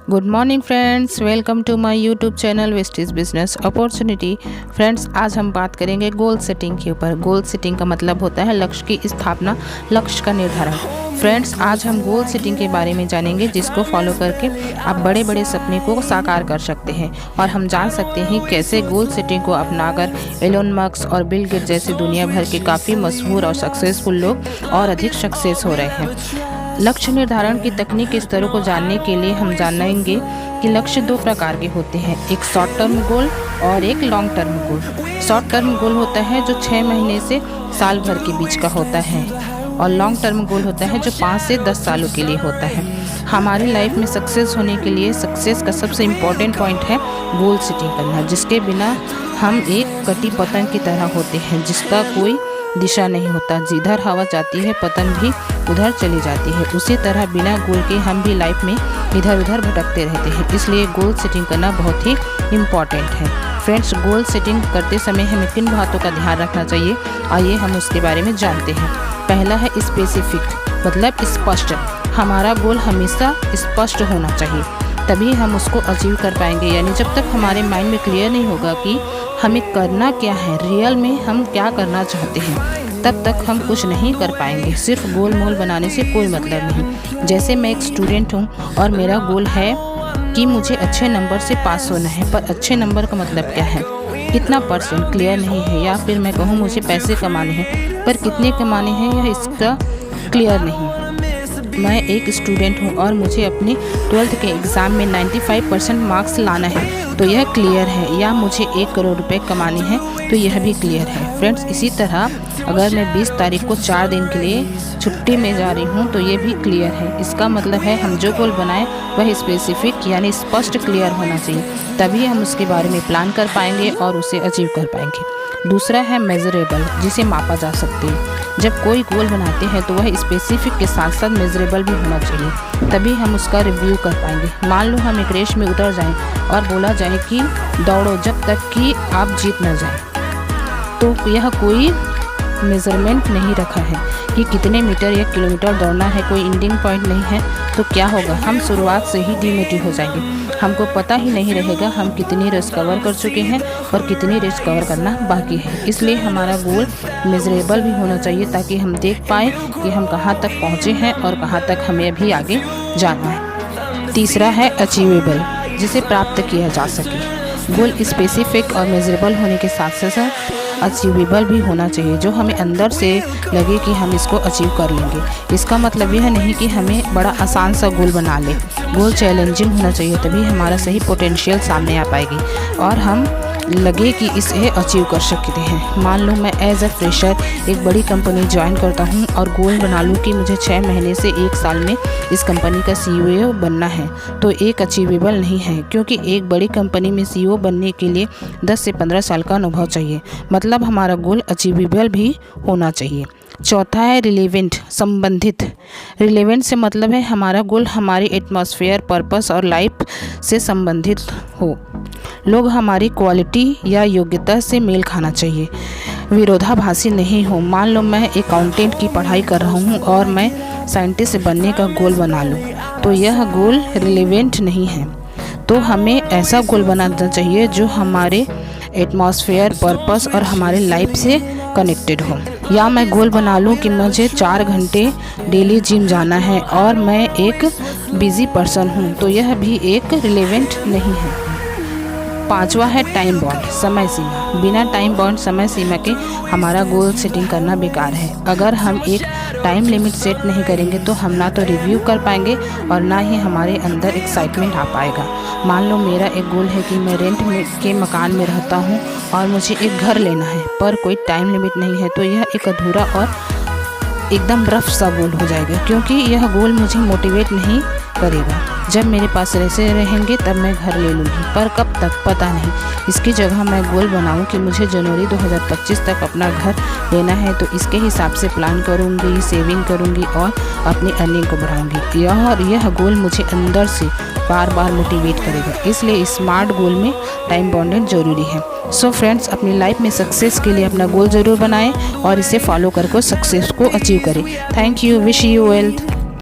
Good morning friends, welcome to my YouTube channel Vestige business opportunity. Friends, आज हम बात करेंगे गोल सेटिंग के ऊपर। गोल सेटिंग का मतलब होता है लक्ष्य की स्थापना, लक्ष्य का निर्धारण। फ्रेंड्स, आज हम गोल सेटिंग के बारे में जानेंगे, जिसको फॉलो करके आप बड़े बड़े सपने को साकार कर सकते हैं। और हम जान सकते हैं कैसे गोल सेटिंग को अपनाकर एलोन मस्क और बिल गेट्स जैसे दुनिया भर के काफ़ी मशहूर और सक्सेसफुल लोग और अधिक सक्सेस हो रहे हैं। लक्ष्य निर्धारण की तकनीक के स्तरों को जानने के लिए हम जानेंगे कि लक्ष्य दो प्रकार के होते हैं, एक शॉर्ट टर्म गोल और एक long term goal. Short term goal होता है जो 6 महीने से साल भर के बीच का होता है, और लॉन्ग टर्म गोल होता है जो 5 से 10 सालों के लिए होता है। हमारी लाइफ में सक्सेस होने के लिए सक्सेस का सबसे इम्पोर्टेंट पॉइंट है गोल सेटिंग करना, जिसके बिना हम एक कटी पतंग की तरह होते हैं, जिसका कोई दिशा नहीं होता। जिधर हवा जाती है पतंग भी उधर चली जाती है। उसी तरह बिना गोल के हम भी लाइफ में इधर उधर भटकते रहते हैं। इसलिए गोल सेटिंग करना बहुत ही इम्पॉर्टेंट है। फ्रेंड्स, गोल सेटिंग करते समय हमें किन बातों का ध्यान रखना चाहिए, आइए हम उसके बारे में जानते हैं। पहला है स्पेसिफिक, मतलब स्पष्ट। हमारा गोल हमेशा स्पष्ट होना चाहिए, तभी हम उसको अचीव कर पाएंगे। यानी जब तक हमारे माइंड में क्लियर नहीं होगा कि हमें करना क्या है, रियल में हम क्या करना चाहते हैं, तब तक हम कुछ नहीं कर पाएंगे। सिर्फ गोल मोल बनाने से कोई मतलब नहीं। जैसे मैं एक स्टूडेंट हूँ और मेरा गोल है कि मुझे अच्छे नंबर से पास होना है, पर अच्छे नंबर का मतलब क्या है, कितना परसेंट क्लियर नहीं है। या फिर मैं कहूँ मुझे पैसे कमाने हैं, पर कितने कमाने हैं यह इसका क्लियर नहीं। मैं एक स्टूडेंट हूँ और मुझे अपनी 12th के एग्ज़ाम में 95% मार्क्स लाना है, तो यह क्लियर है। या मुझे 1 करोड़ रुपए कमाने हैं, तो यह भी क्लियर है। फ्रेंड्स, इसी तरह अगर मैं 20 तारीख को 4 दिन के लिए छुट्टी में जा रही हूँ, तो ये भी क्लियर है। इसका मतलब है हम जो गोल बनाएं वह स्पेसिफिक यानी स्पष्ट क्लियर होना चाहिए, तभी हम उसके बारे में प्लान कर पाएंगे और उसे अचीव कर पाएंगे। दूसरा है मेजरेबल, जिसे मापा जा सकते हैं। जब कोई गोल बनाते हैं तो वह स्पेसिफिक के साथ साथ मेजरेबल भी होना चाहिए, तभी हम उसका रिव्यू कर पाएंगे। मान लो हम एक रेस में उतर जाएं और बोला जाए कि दौड़ो जब तक कि आप जीत न जाएं, तो यह कोई मेज़रमेंट नहीं रखा है कि कितने मीटर या किलोमीटर दौड़ना है, कोई एंडिंग पॉइंट नहीं है, तो क्या होगा, हम शुरुआत से ही डिमोटिव हो जाएंगे। हमको पता ही नहीं रहेगा हम कितनी रेस कवर कर चुके हैं और कितनी रेस कवर करना बाकी है। इसलिए हमारा गोल मेजरेबल भी होना चाहिए, ताकि हम देख पाएँ कि हम कहाँ तक पहुँचे हैं और कहाँ तक हमें अभी आगे जाना है। तीसरा है अचीवेबल, जिसे प्राप्त किया जा सके। गोल स्पेसिफिक और मेजरेबल होने के साथ साथ अचीवेबल भी होना चाहिए, जो हमें अंदर से लगे कि हम इसको अचीव कर लेंगे। इसका मतलब यह नहीं कि हमें बड़ा आसान सा गोल बना ले। गोल चैलेंजिंग होना चाहिए, तभी हमारा सही पोटेंशियल सामने आ पाएगी और हम लगे कि इसे अचीव कर सकते हैं। मान लो मैं एज अ फ्रेशर एक बड़ी कंपनी ज्वाइन करता हूं और गोल बना लूँ कि मुझे 6 महीने से 1 साल में इस कंपनी का CEO बनना है, तो एक अचीवेबल नहीं है, क्योंकि एक बड़ी कंपनी में CEO बनने के लिए 10 से 15 साल का अनुभव चाहिए। मतलब हमारा गोल अचीवेबल भी होना चाहिए। चौथा है रिलेवेंट, संबंधित। रिलेवेंट से मतलब है हमारा गोल हमारी एटमॉस्फेयर, पर्पस और लाइफ से संबंधित हो। लोग हमारी क्वालिटी या योग्यता से मेल खाना चाहिए, विरोधाभासी नहीं हो। मान लो मैं अकाउंटेंट की पढ़ाई कर रहा हूँ और मैं साइंटिस्ट बनने का गोल बना लूँ, तो यह गोल रिलेवेंट नहीं है। तो हमें ऐसा गोल बनाना चाहिए जो हमारे एटमॉस्फेयर, पर्पस और हमारे लाइफ से कनेक्टेड हो। या मैं गोल बना लूँ कि मुझे 4 घंटे डेली जिम जाना है और मैं एक बिजी पर्सन हूँ, तो यह भी एक रिलेवेंट नहीं है। पांचवा है टाइम बाउंड, समय सीमा। बिना टाइम बाउंड समय सीमा के हमारा गोल सेटिंग करना बेकार है। अगर हम एक टाइम लिमिट सेट नहीं करेंगे तो हम ना तो रिव्यू कर पाएंगे और ना ही हमारे अंदर एक्साइटमेंट आ पाएगा। मान लो मेरा एक गोल है कि मैं रेंट के मकान में रहता हूँ और मुझे एक घर लेना है, पर कोई टाइम लिमिट नहीं है, तो यह एक अधूरा और एकदम रफ सा गोल हो जाएगा, क्योंकि यह गोल मुझे मोटिवेट नहीं करेगा। जब मेरे पास पैसे रहेंगे तब मैं घर ले लूँगी, पर कब तक पता नहीं। इसकी जगह मैं गोल बनाऊँ कि मुझे जनवरी 2025 तक अपना घर लेना है, तो इसके हिसाब से प्लान करूँगी, सेविंग करूँगी और अपनी अर्निंग को बढ़ाऊँगी। यह गोल मुझे अंदर से बार बार मोटिवेट करेगा। इसलिए स्मार्ट गोल में टाइम बाउंडेड ज़रूरी है। सो फ्रेंड्स, अपनी लाइफ में सक्सेस के लिए अपना गोल ज़रूर बनाएं और इसे फॉलो करके सक्सेस को अचीव करें। Thank you, wish you wealth.